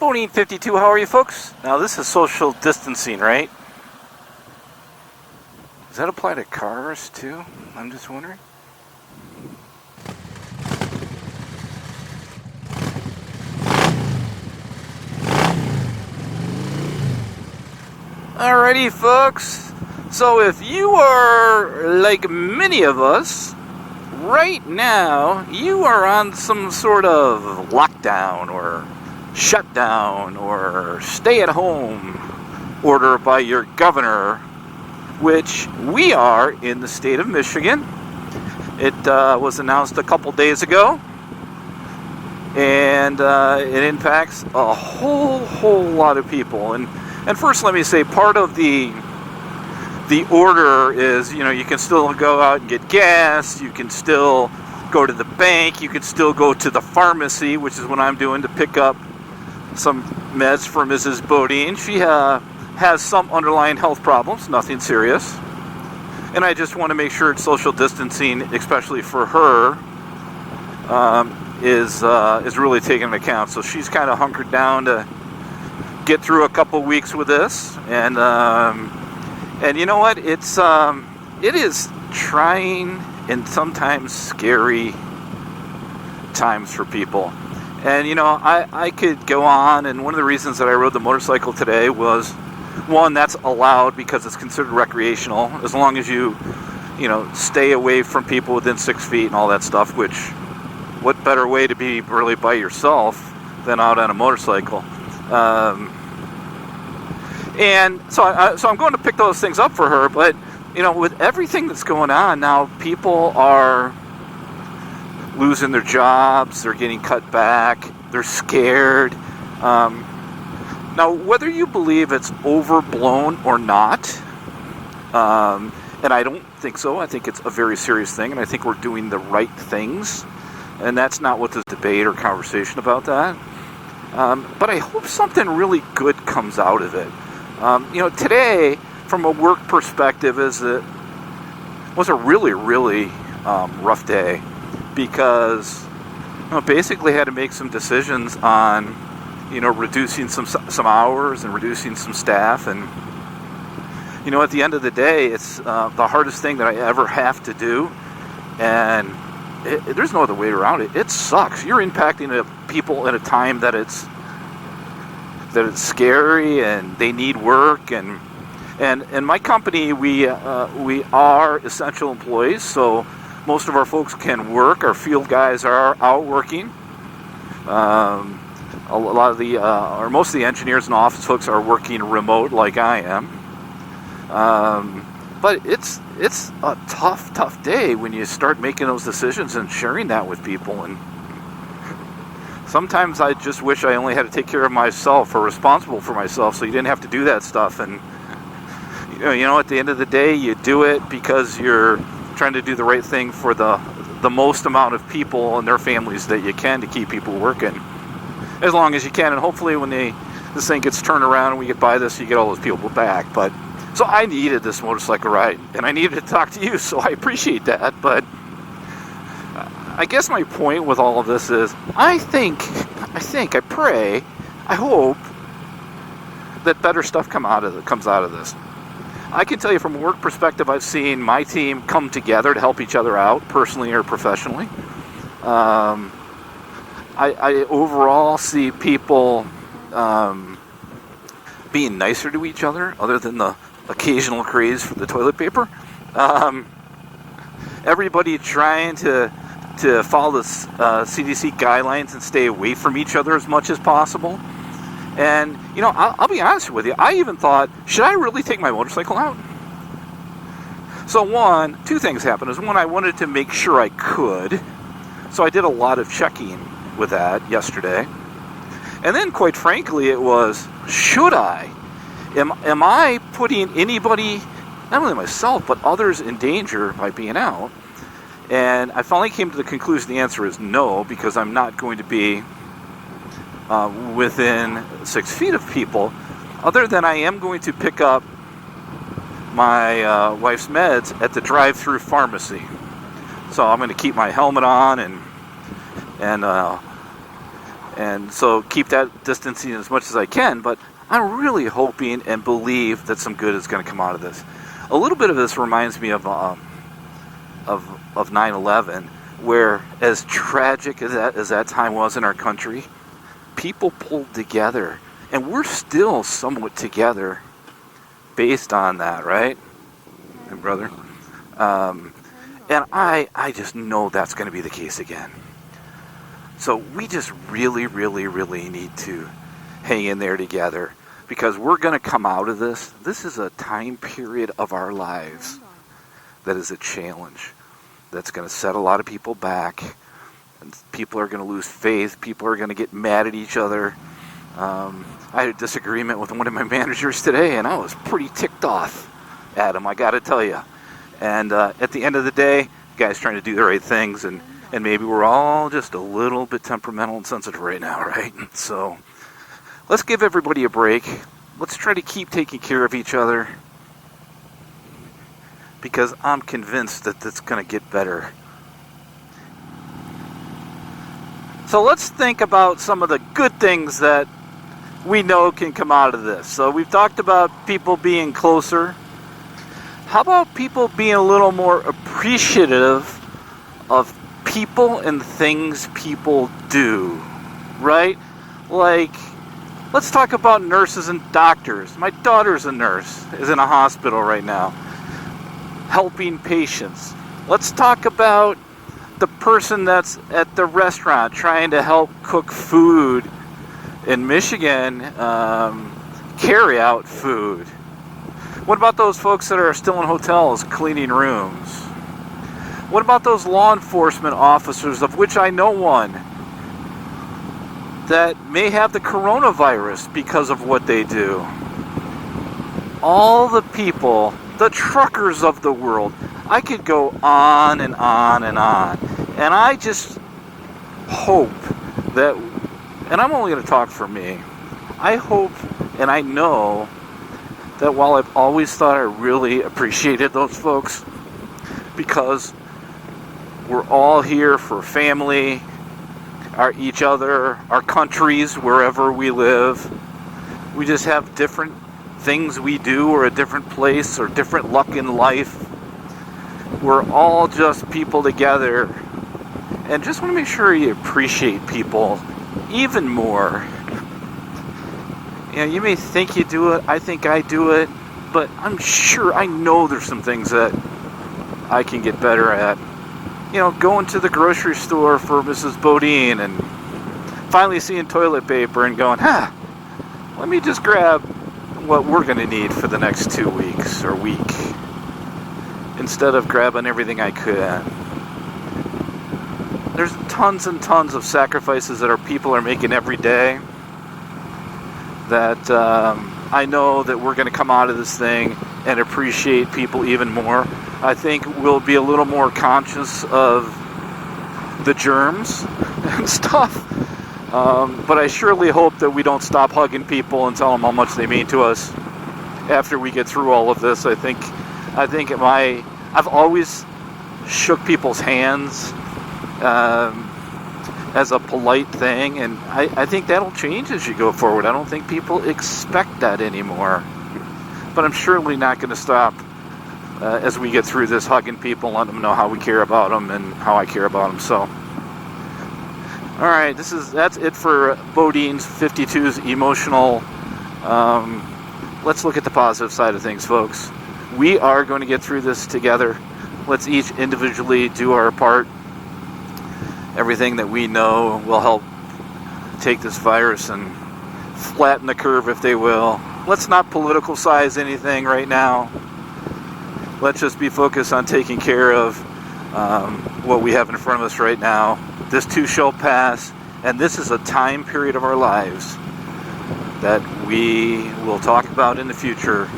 Bonine 52, how are you folks? Now this is social distancing, right? Does that apply to cars too? I'm just wondering. Alrighty folks, so if you are like many of us, right now you are on some sort of lockdown or shutdown or stay at home order by your governor, which we are in the state of Michigan. It was announced a couple days ago, and it impacts a whole lot of people. And first, let me say, part of the order is, you can still go out and get gas, you can still go to the bank, you can still go to the pharmacy, which is what I'm doing, to pick up some meds for Mrs. Bodine. She has some underlying health problems, nothing serious. And I just want to make sure it's social distancing, especially for her, is really taken into account. So she's kind of hunkered down to get through a couple weeks with this, and you know what? It is trying and sometimes scary times for people. And I could go on, and one of the reasons that I rode the motorcycle today was, one, that's allowed because it's considered recreational, as long as you stay away from people within 6 feet and all that stuff. Which, what better way to be really by yourself than out on a motorcycle? And so I'm going to pick those things up for her, but with everything that's going on now, people are losing their jobs, they're getting cut back, they're scared. Now, whether you believe it's overblown or not, and I don't think so, I think it's a very serious thing, and I think we're doing the right things, and that's not what this debate or conversation about that. But I hope something really good comes out of it. Today, from a work perspective, was a really rough day, because basically had to make some decisions on reducing some hours and reducing some staff, and at the end of the day, it's the hardest thing that I ever have to do, and there's no other way around it. It sucks. You're impacting people at a time that it's scary, and they need work, and my company, we are essential employees, so most of our folks can work. Our field guys are out working. A lot of or most of the engineers and office folks are working remote, like I am. But it's a tough day when you start making those decisions and sharing that with people. And sometimes I just wish I only had to take care of myself, or responsible for myself, so you didn't have to do that stuff. And at the end of the day, you do it because you're trying to do the right thing for the most amount of people and their families that you can, to keep people working as long as you can. And hopefully when this thing gets turned around and we get by this, you get all those people back. But so I needed this motorcycle ride, and I needed to talk to you, so I appreciate that. But I guess my point with all of this is, I pray, I hope that better stuff comes out of this. I can tell you from a work perspective, I've seen my team come together to help each other out, personally or professionally. I overall see people being nicer to each other than the occasional craze for the toilet paper. Everybody trying to follow the CDC guidelines and stay away from each other as much as possible. And, I'll be honest with you, I even thought, should I really take my motorcycle out? So two things happened. One, I wanted to make sure I could. So I did a lot of checking with that yesterday. And then, quite frankly, it was, should I? Am I putting anybody, not only myself, but others, in danger by being out? And I finally came to the conclusion the answer is no, because I'm not going to be within 6 feet of people, other than I am going to pick up my wife's meds at the drive-through pharmacy. So I'm going to keep my helmet on and And so keep that distancing as much as I can, but I'm really hoping and believe that some good is going to come out of this. A little bit of this reminds me of 9/11, where as tragic as that time was in our country, people pulled together, and we're still somewhat together based on that, right, and brother? And I just know that's going to be the case again. So we just really, really, really need to hang in there together, because we're going to come out of this. This is a time period of our lives that is a challenge that's going to set a lot of people back. And people are going to lose faith. People are going to get mad at each other. I had a disagreement with one of my managers today, and I was pretty ticked off at him, I got to tell you. And at the end of the day, the guy's trying to do the right things, and maybe we're all just a little bit temperamental and sensitive right now, right? So let's give everybody a break. Let's try to keep taking care of each other, because I'm convinced that it's going to get better. So let's think about some of the good things that we know can come out of this. So we've talked about people being closer. How about people being a little more appreciative of people and things people do, right? Like, let's talk about nurses and doctors. My daughter's a nurse, is in a hospital right now, helping patients. Let's talk about the person that's at the restaurant trying to help cook food in Michigan, carry out food. What about those folks that are still in hotels cleaning rooms? What about those law enforcement officers, of which I know one, that may have the coronavirus because of what they do? All the people, the truckers of the world. I could go on and on and on. And I just hope that, and I'm only going to talk for me, I hope and I know that while I've always thought I really appreciated those folks, because we're all here for family, each other, our countries, wherever we live. We just have different things we do, or a different place, or different luck in life. We're all just people together. And just want to make sure you appreciate people even more. You know, you may think you do it, I think I do it, but I'm sure, I know there's some things that I can get better at. You know, going to the grocery store for Mrs. Bodine and finally seeing toilet paper and going, let me just grab what we're going to need for the next 2 weeks or week, instead of grabbing everything I could. There's tons and tons of sacrifices that our people are making every day, that I know that we're going to come out of this thing and appreciate people even more. I think we'll be a little more conscious of the germs and stuff. But I surely hope that we don't stop hugging people and tell them how much they mean to us after we get through all of this. I think I've always shook people's hands as a polite thing, and I think that'll change as you go forward. I don't think people expect that anymore. But I'm surely not going to stop as we get through this, hugging people, letting them know how we care about them and how I care about them. So, all right, that's it for Bodine's 52's emotional. Let's look at the positive side of things, folks. We are going to get through this together. Let's each individually do our part. Everything that we know will help take this virus and flatten the curve, if they will. Let's not politicalize anything right now. Let's just be focused on taking care of what we have in front of us right now. This too shall pass, and this is a time period of our lives that we will talk about in the future,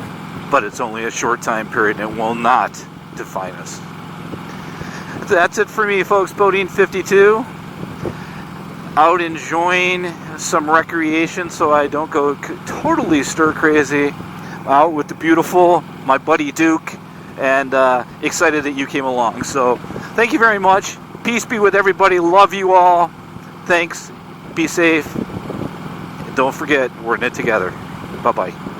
but it's only a short time period and will not define us. That's it for me, folks. Bodine 52. Out enjoying some recreation so I don't go totally stir crazy. Out with the beautiful, my buddy Duke, and excited that you came along. So thank you very much. Peace be with everybody. Love you all. Thanks. Be safe. And don't forget, we're in it together. Bye-bye.